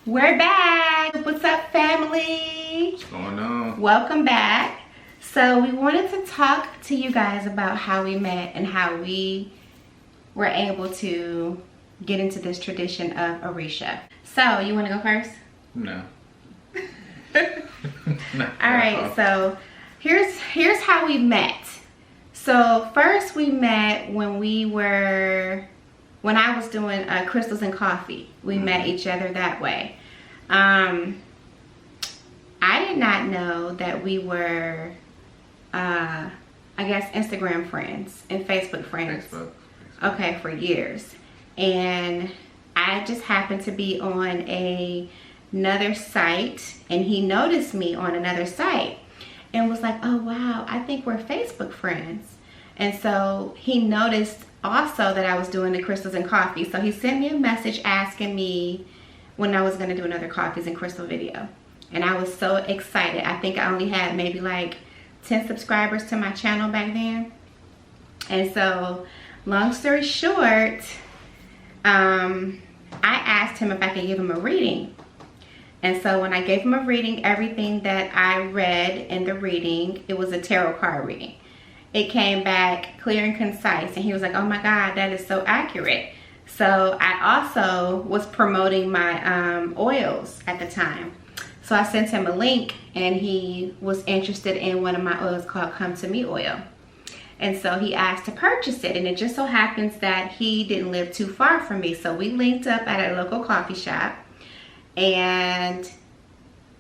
We're back. What's up, family? What's going on? Welcome back. So we wanted to talk to you guys about how we met and how we were able to get into this tradition of Orisha. So you want to go first? No. All right. So here's how we met. So first we met when I was doing crystals and coffee. We met each other that way. I did not know that we were, I guess, Instagram friends and Facebook friends. Facebook. Okay, for years. And I just happened to be on another site, and he noticed me on another site and was like, oh wow, I think we're Facebook friends. And so he noticed also that I was doing the crystals and coffee. So he sent me a message asking me when I was going to do another coffees and crystal video. And I was so excited. I think I only had maybe like 10 subscribers to my channel back then. And so long story short, I asked him if I could give him a reading. And so when I gave him a reading, everything that I read in the reading, it was a tarot card reading. It came back clear and concise, and he was like, oh my God, that is so accurate. So I also was promoting my oils at the time. So I sent him a link, and he was interested in one of my oils called Come To Me oil. And so he asked to purchase it, and it just so happens that he didn't live too far from me. So we linked up at a local coffee shop, and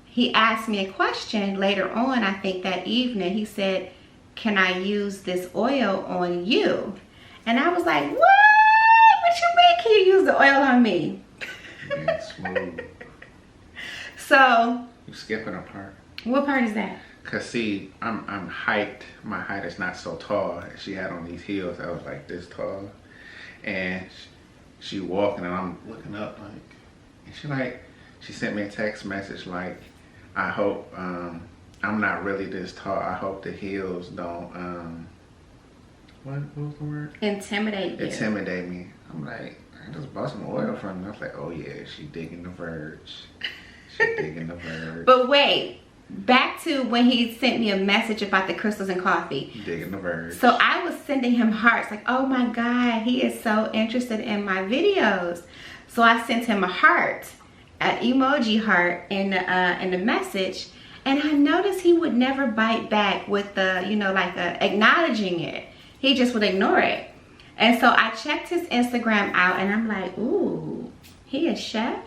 he asked me a question later on, I think that evening. He said, can I use this oil on you? And I was like, what? What you mean, can you use the oil on me? Yeah, smooth. So. You skipping a part. What part is that? Cause see, I'm height. My height is not so tall. She had on these heels. I was like this tall, and she walking, and I'm looking up like, and she sent me a text message like, I hope I'm not really this tall. I hope the heels don't what was the word? Intimidate you. Intimidate me. I'm like, I just bought some oil from her. I was like, oh yeah, she digging the verge. She digging the verge. But wait, back to when he sent me a message about the crystals and coffee. Digging the verge. So I was sending him hearts like, oh my God, he is so interested in my videos. So I sent him a heart, an emoji heart in the message. And I noticed he would never bite back with the, acknowledging it. He just would ignore it. And so I checked his Instagram out, and I'm like, ooh, he a chef?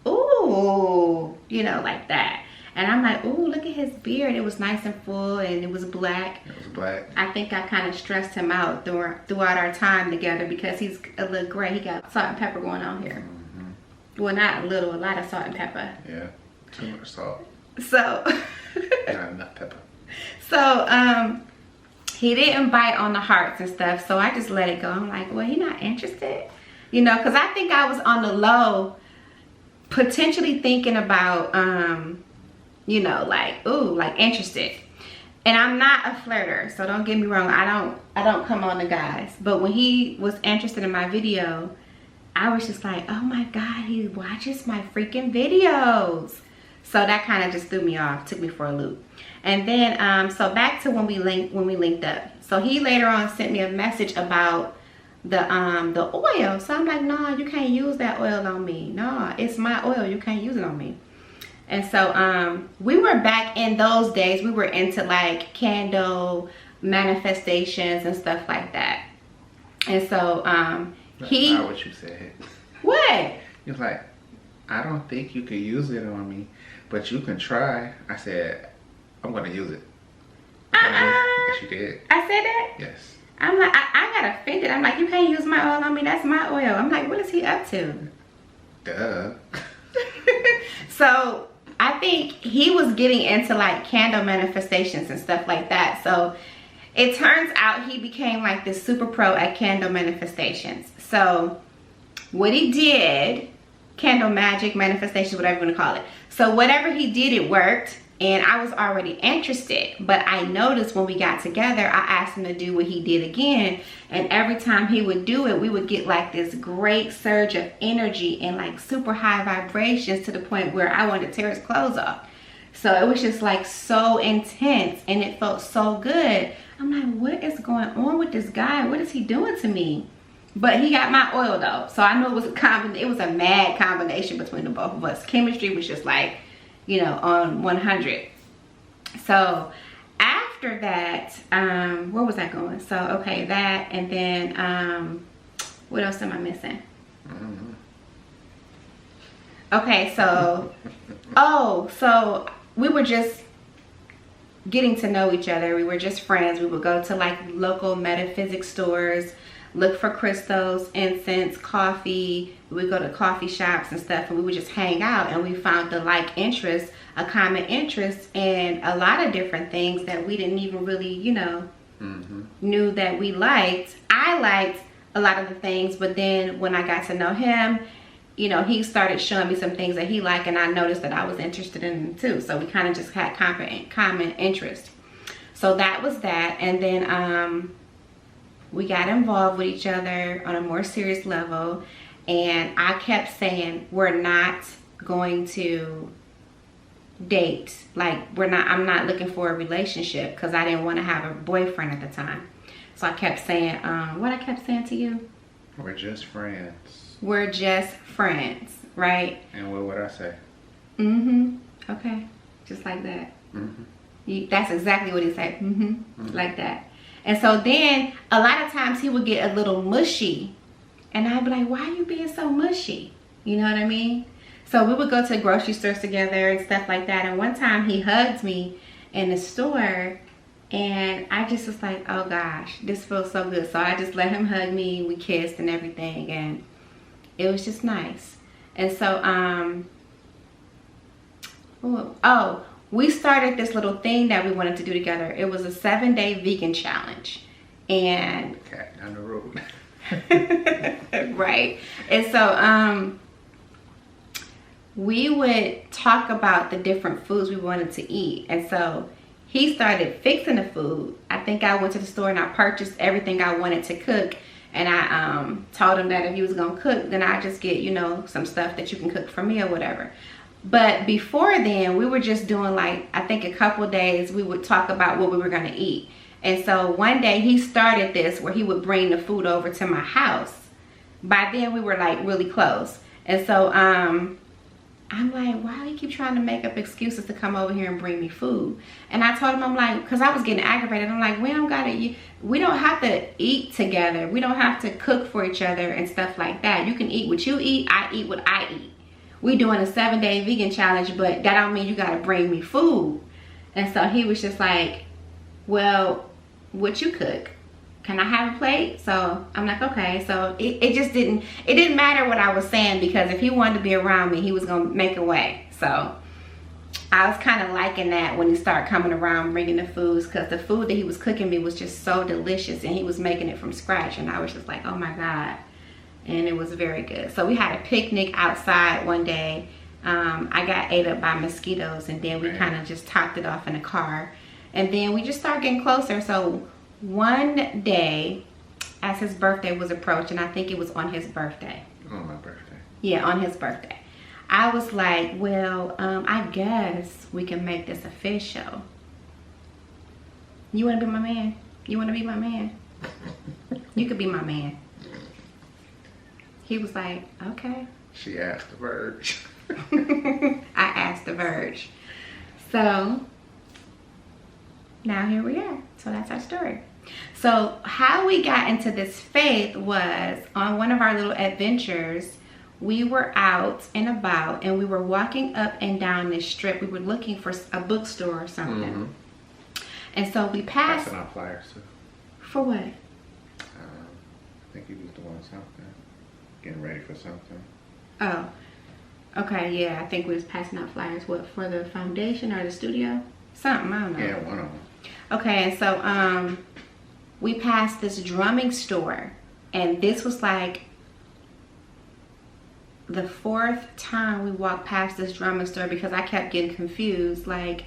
Ooh, like that. And I'm like, ooh, look at his beard. It was nice and full, and it was black. It was black. I think I kind of stressed him out throughout our time together because he's a little gray. He got salt and pepper going on here. Mm-hmm. Well, not a little, a lot of salt and pepper. Yeah, too much salt. So. Not enough pepper. So, he didn't bite on the hearts and stuff, so I just let it go. I'm like, well, he not interested? Because I think I was on the low, potentially thinking about, interested. And I'm not a flirter, so don't get me wrong. I don't come on to guys. But when he was interested in my video, I was just like, oh my God, he watches my freaking videos. So that kind of just threw me off, took me for a loop. And then, so back to when we linked up. So he later on sent me a message about the oil. So I'm like, no, you can't use that oil on me. No, it's my oil. You can't use it on me. And so we were back in those days. We were into like candle manifestations and stuff like that. And so That's not what you said. What? You're like, I don't think you can use it on me, but you can try. I said, I'm gonna use it. Yes, you did. I said that? Yes. I'm like, I got offended. I'm like, you can't use my oil on me. That's my oil. I'm like, what is he up to? Duh. So I think he was getting into like candle manifestations and stuff like that. So it turns out he became like this super pro at candle manifestations. So what he did, candle magic, manifestations, whatever you want to call it. So whatever he did, it worked. And I was already interested, but I noticed when we got together, I asked him to do what he did again. And every time he would do it, we would get like this great surge of energy and like super high vibrations to the point where I wanted to tear his clothes off. So it was just like so intense and it felt so good. I'm like, what is going on with this guy? What is he doing to me? But he got my oil though. So I knew it was a mad combination between the both of us. Chemistry was just like, you know, on 100. So after that, where was I going? So, okay, that, and then, what else am I missing? Okay, so, so we were just getting to know each other. We were just friends. We would go to like local metaphysics stores, look for crystals, incense, coffee. We would go to coffee shops and stuff, and we would just hang out, and we found the a common interest in a lot of different things that we didn't even really, you know, knew that we liked. I liked a lot of the things, but then when I got to know him, you know, he started showing me some things that he liked, and I noticed that I was interested in them too. So we kind of just had common interest. So that was that. And then we got involved with each other on a more serious level. And I kept saying, we're not going to date. Like, I'm not looking for a relationship, because I didn't want to have a boyfriend at the time. So I kept saying, what I kept saying to you? We're just friends. We're just friends, right? And what would I say? Okay. Just like that. That's exactly what he said. Like that. And so then a lot of times he would get a little mushy, and I'd be like, why are you being so mushy? You know what I mean? So we would go to grocery stores together and stuff like that. And one time he hugged me in the store, and I just was like, oh gosh, this feels so good. So I just let him hug me. We kissed and everything, and it was just nice. And so, we started this little thing that we wanted to do together. It was a 7-day vegan challenge. And cat down the road. right. And so we would talk about the different foods we wanted to eat. And so he started fixing the food. I think I went to the store and I purchased everything I wanted to cook. And I told him that if he was gonna cook, then I just get, you know, some stuff that you can cook for me or whatever. But before then, we were just doing like, I think a couple of days, we would talk about what we were gonna eat. And so one day he started this where he would bring the food over to my house. By then we were like really close. And so I'm like, why do you keep trying to make up excuses to come over here and bring me food? And I told him, I'm like, because I was getting aggravated. I'm like, we don't have to eat together. We don't have to cook for each other and stuff like that. You can eat what you eat. I eat what I eat. We doing a 7-day vegan challenge, but that don't mean you got to bring me food. And so he was just like, well, what you cook? Can I have a plate? So I'm like, okay. So it didn't matter what I was saying, because if he wanted to be around me, he was gonna make a way. So I was kind of liking that when he started coming around bringing the foods, because the food that he was cooking me was just so delicious, and he was making it from scratch, and I was just like, oh my God. And it was very good. So we had a picnic outside one day. I got ate up by mosquitoes, and then we kind of just topped it off in a car. And then we just started getting closer. So one day, as his birthday was approaching, I think it was on his birthday. On my birthday. Yeah, on his birthday. I was like, well, I guess we can make this official. You want to be my man? You want to be my man? You could be my man. He was like, okay. She asked the Verge. I asked the Verge. So now here we are. So that's our story. So how we got into this faith was on one of our little adventures. We were out and about, and we were walking up and down this strip. We were looking for a bookstore or something. And so we passed. Passing out flyers too. For what? I think he was doing something. Getting ready for something. Oh, okay, yeah. I think we was passing out flyers. What, for the foundation or the studio? Something, I don't know. Yeah, one of them. Okay, and so we passed this drumming store, and this was like the 4th time we walked past this drumming store, because I kept getting confused. Like,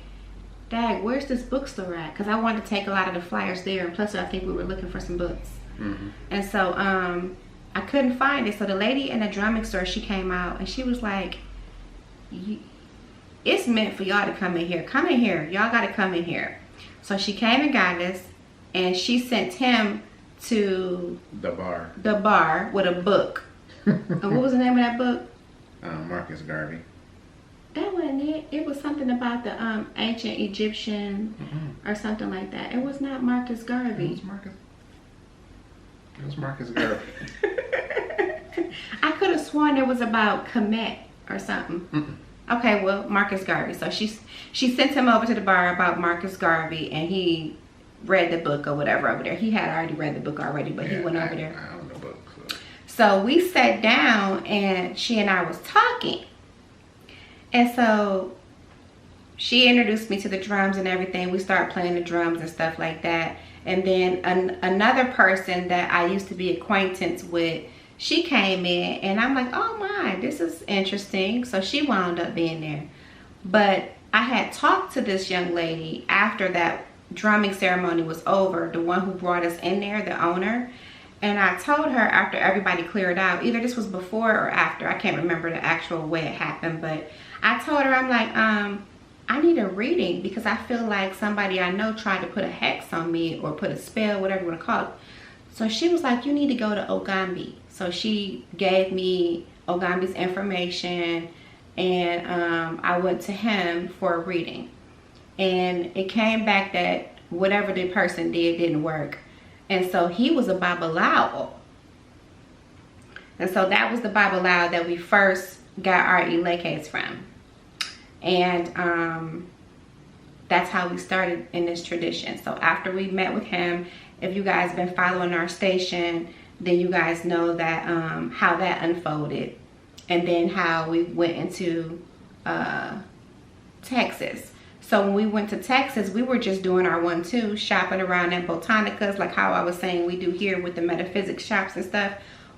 Dad, where's this bookstore at? Because I wanted to take a lot of the flyers there, and plus I think we were looking for some books. And so I couldn't find it. So the lady in the drumming store, she came out and she was like, it's meant for y'all to come in here. Come in here. Y'all got to come in here. So she came and got us, and she sent him to the bar with a book. And what was the name of that book? Marcus Garvey. That wasn't it. It was something about the ancient Egyptian or something like that. It was not Marcus Garvey. It was Marcus Garvey. I could have sworn it was about Kemet or something. Okay, well, Marcus Garvey. So she sent him over to the bar about Marcus Garvey, and he read the book or whatever over there. He had already read the book already, but he went over there. I don't know books. So we sat down, and she and I was talking. And so she introduced me to the drums and everything. We started playing the drums and stuff like that. And then another person that I used to be acquaintance with, she came in, and I'm like, oh my, this is interesting. So she wound up being there. But I had talked to this young lady after that drumming ceremony was over, the one who brought us in there, the owner. And I told her after everybody cleared out, either this was before or after, I can't remember the actual way it happened, but I told her, I'm like, I need a reading because I feel like somebody I know tried to put a hex on me or put a spell, whatever you want to call it. So she was like, you need to go to Ogambi. So she gave me Ogambi's information, and I went to him for a reading. And it came back that whatever the person did didn't work. And so he was a Babalawo. And so that was the Babalawo that we first got our Ilekes from. And that's how we started in this tradition. So after we met with him, if you guys been following our station, then you guys know that how that unfolded. And then how we went into Texas. So when we went to Texas, we were just doing our 1-2, shopping around at Botanicas, like how I was saying we do here with the metaphysics shops and stuff.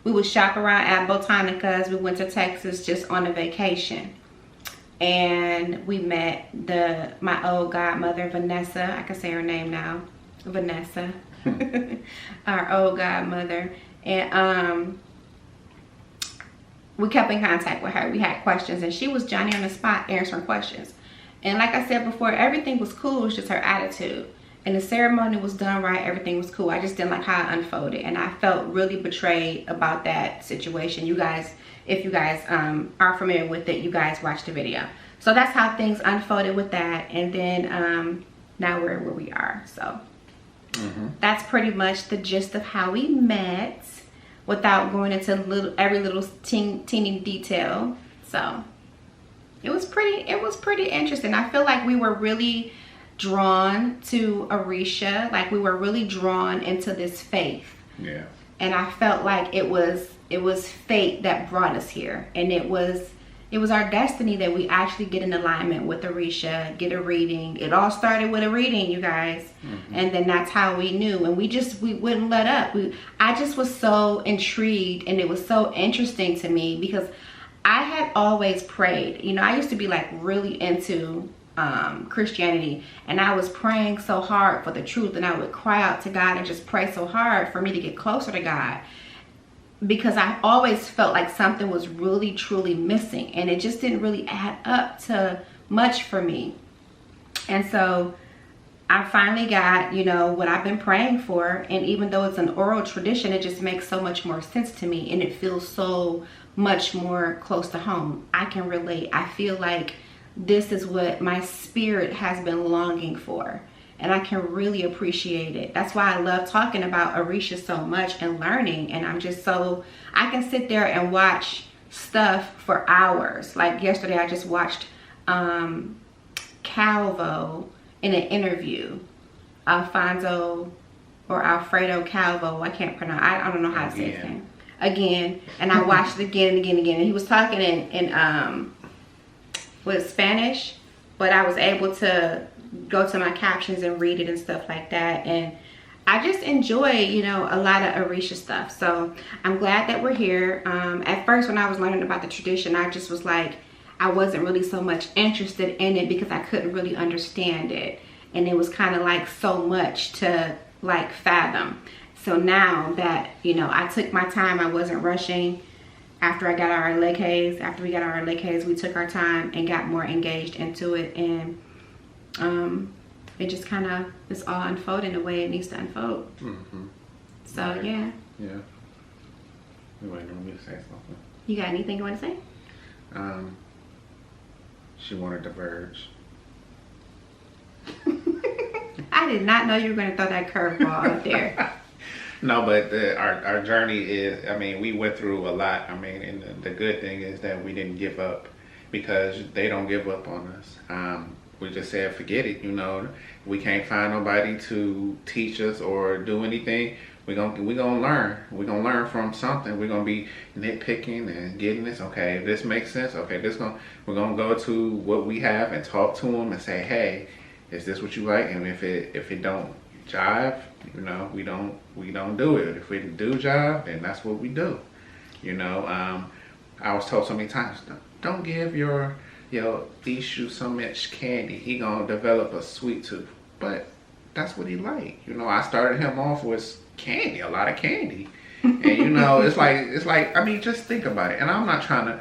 We would shop around at Botanicas. We went to Texas just on a vacation. And we met my old godmother, Vanessa. I can say her name now, Vanessa. Our old godmother. And we kept in contact with her. We had questions, and she was Johnny on the spot answering questions. And like I said before, everything was cool. It was just her attitude. And the ceremony was done right. Everything was cool. I just didn't like how it unfolded. And I felt really betrayed about that situation. You guys, if you guys are familiar with it, you guys watched the video. So that's how things unfolded with that. And then now we're where we are. So that's pretty much the gist of how we met without going into every little teeny detail. So it was pretty interesting. I feel like we were really drawn to Orisha, like we were really drawn into this faith. Yeah. And I felt like it was fate that brought us here, and it was our destiny that we actually get in alignment with Orisha, get a reading. It all started with a reading, you guys. And then that's how we knew, and we wouldn't let up. I just was so intrigued, and it was so interesting to me because I had always prayed. You know, I used to be like really into Christianity, and I was praying so hard for the truth, and I would cry out to God and just pray so hard for me to get closer to God, because I always felt like something was really truly missing, and it just didn't really add up to much for me. And so I finally got, you know, what I've been praying for, and even though it's an oral tradition, it just makes so much more sense to me, and it feels so much more close to home. I can relate. I feel like this is what my spirit has been longing for, and I can really appreciate it. That's why I love talking about Orisha so much and learning, and I'm just so, I can sit there and watch stuff for hours. Like yesterday I just watched Calvo in an interview, Alfredo Calvo, I can't pronounce, I don't know how to say his name. Again, and I watched it again and again and again. And he was talking in with Spanish, but I was able to go to my captions and read it and stuff like that. And I just enjoy, you know, a lot of Orisha stuff. So I'm glad that we're here. At first, when I was learning about the tradition, I just was like, I wasn't really so much interested in it because I couldn't really understand it. And it was kind of like so much to like fathom. So now that, you know, I took my time, I wasn't rushing. After we got our LKs, we took our time and got more engaged into it. And it just kind of is all unfolding the way it needs to unfold. So, Okay. yeah. Yeah. You waiting on me to say something? You got anything you want to say? She wanted to diverge. I did not know you were going to throw that curveball out there. No, but our journey is, I mean, we went through a lot. I mean, and the good thing is that we didn't give up, because they don't give up on us. We just said, forget it, you know. We can't find nobody to teach us or do anything. We're gonna learn. We're gonna learn from something. We're gonna be nitpicking and getting this. Okay, if this makes sense. Okay, we're gonna go to what we have and talk to them and say, hey, is this what you like? And if it don't jive, you know, we don't do it. If we do jive, then that's what we do. You know, I was told so many times, don't give your Ishu so much candy. He gonna develop a sweet tooth. But that's what he like. You know, I started him off with candy, a lot of candy. And you know, it's like, I mean, just think about it. And I'm not trying to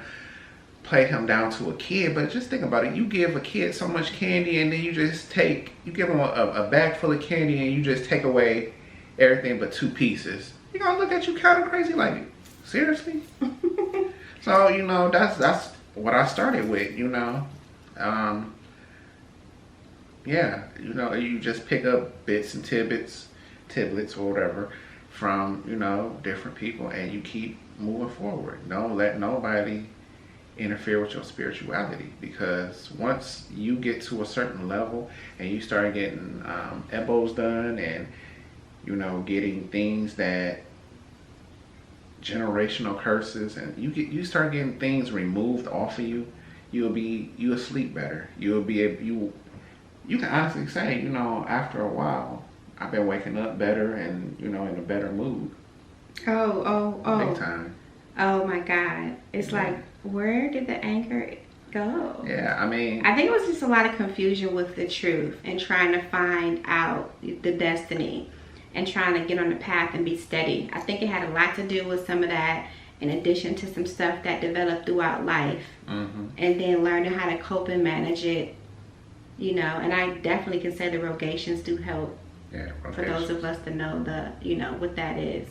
play him down to a kid, but just think about it. You give a kid so much candy, and then you give him a bag full of candy, and you just take away everything but 2 pieces. You're gonna look at you kind of crazy, like, seriously? So, you know, that's what I started with, you know. Yeah, you know, you just pick up bits and tidbits or whatever from, you know, different people, and you keep moving forward. Don't let nobody interfere with your spirituality, because once you get to a certain level and you start getting ebos done, and, you know, getting things that generational curses, and you start getting things removed off of you, you'll sleep better. You can honestly say, you know, after a while, I've been waking up better and, you know, in a better mood. Oh. Big time. Oh my God. It's like, where did the anger go? Yeah, I mean, I think it was just a lot of confusion with the truth and trying to find out the destiny and trying to get on the path and be steady. I think it had a lot to do with some of that, in addition to some stuff that developed throughout life. And then learning how to cope and manage it, you know. And I definitely can say the rogations do help. Yeah, for those of us to know you know, what that is.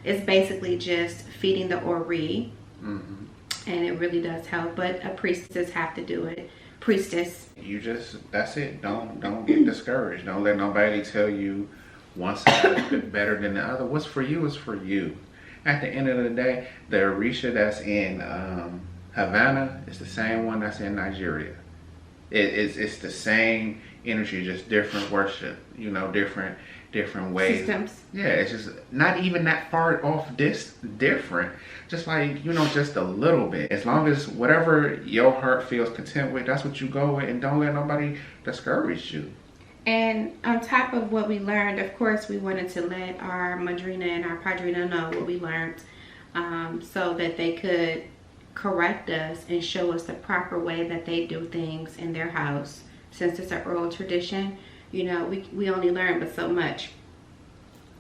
It's basically just feeding the Ori. And it really does help, but a priestess have to do it. That's it. Don't get discouraged. Don't let nobody tell you one side is better than the other. What's for you is for you. At the end of the day, the Orisha that's in Havana is the same one that's in Nigeria. It's the same energy, just different worship, you know, different ways. Systems. Yeah, it's just not even that far off different. Just like, you know, just a little bit. As long as whatever your heart feels content with, that's what you go with, and don't let nobody discourage you. And on top of what we learned, of course, we wanted to let our madrina and our padrina know what we learned, so that they could correct us and show us the proper way that they do things in their house. Since it's an oral tradition, you know, we only learn but so much.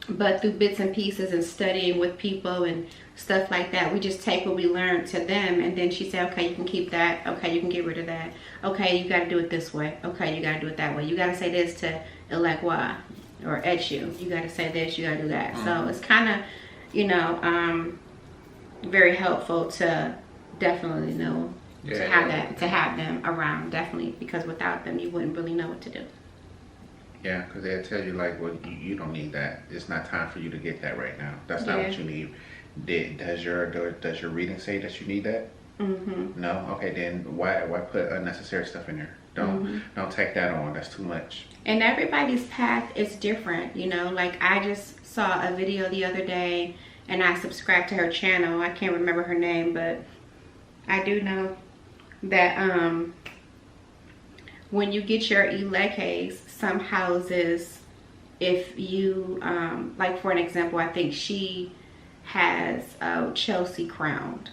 But through bits and pieces and studying with people and stuff like that, we just take what we learned to them. And then she said, okay, you can keep that. Okay, you can get rid of that. Okay, you got to do it this way. Okay, you got to do it that way. You got to say this to Elekwa or Etchu. You got to say this, you got to do that. So it's kind of, you know, very helpful to definitely know, to have them around, definitely, because without them, you wouldn't really know what to do. Yeah, because they'll tell you, like, well, you don't need that. It's not time for you to get that right now. That's not what you need. Does your reading say that you need that? No? Okay, then why put unnecessary stuff in there? Don't take that on. That's too much. And everybody's path is different, you know. Like, I just saw a video the other day, and I subscribed to her channel. I can't remember her name, but I do know that when you get your ilekes, some houses, if you, like for an example, I think she has Chelsea crowned.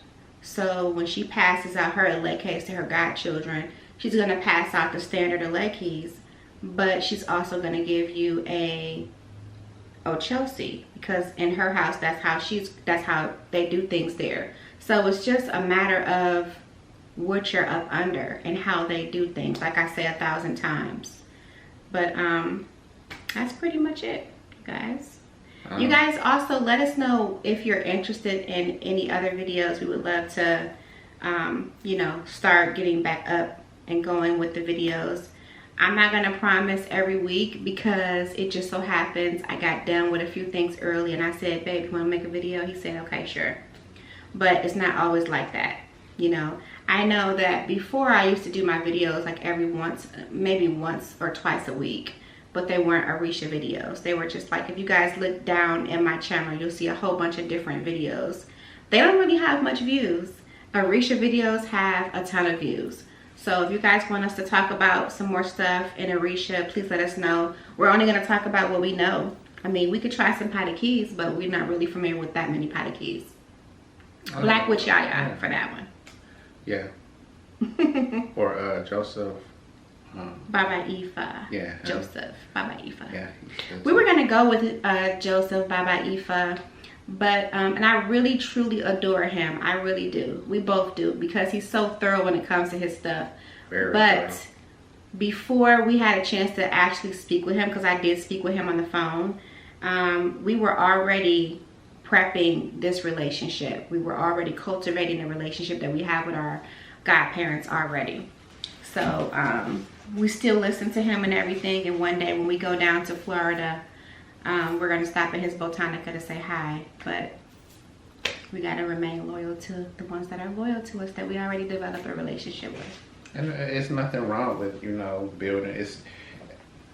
So when she passes out her elect keys to her godchildren, she's going to pass out the standard elect keys, but she's also going to give you a Chelsea, because in her house, that's how they do things there. So it's just a matter of what you're up under and how they do things, like I say 1,000 times. But that's pretty much it, guys. You guys also let us know if you're interested in any other videos. We would love to you know, start getting back up and going with the videos. I'm not gonna promise every week, because it just so happens I got done with a few things early and I said, babe, you wanna make a video? He said, okay, sure. But it's not always like that, you know. I know that before I used to do my videos like maybe once or twice a week, but they weren't Orisha videos. They were just like, if you guys look down in my channel, you'll see a whole bunch of different videos. They don't really have much views. Orisha videos have a ton of views. So if you guys want us to talk about some more stuff in Orisha, please let us know. We're only going to talk about what we know. I mean, we could try some potty keys, but we're not really familiar with that many potty keys. Black with Yaya for that one. Yeah. Or Joseph. Baba Ifa. Yeah. Joseph Baba Ifa. Yeah. We were going to go with Joseph Baba Ifa. But and I really truly adore him. I really do. We both do, because he's so thorough when it comes to his stuff. Very but thorough. Before we had a chance to actually speak with him, because I did speak with him on the phone, we were already prepping this relationship. We were already cultivating the relationship that we have with our godparents already. So we still listen to him and everything. And one day when we go down to Florida, we're going to stop at his Botanica to say hi, but we got to remain loyal to the ones that are loyal to us, that we already developed a relationship with. And it's nothing wrong with, you know, building.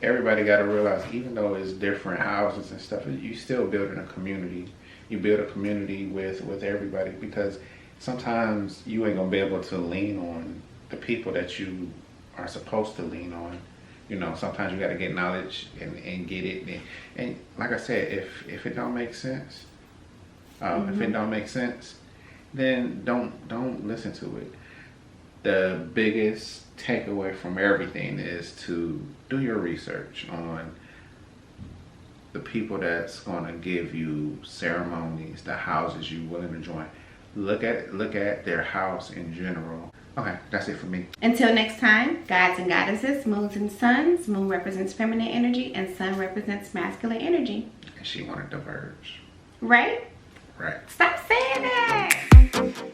Everybody got to realize, even though it's different houses and stuff, you still building a community. You build a community with everybody, because sometimes you ain't going to be able to lean on the people that you are supposed to lean on. You know, sometimes you got to get knowledge and get it. And like I said, if it don't make sense, if it don't make sense, then don't listen to it. The biggest takeaway from everything is to do your research on the people that's going to give you ceremonies, the houses you willing to join. Look at their house in general. Okay, that's it for me. Until next time, gods and goddesses, moons and suns. Moon represents feminine energy and sun represents masculine energy. And she wanted to diverge. Right? Right. Stop saying that.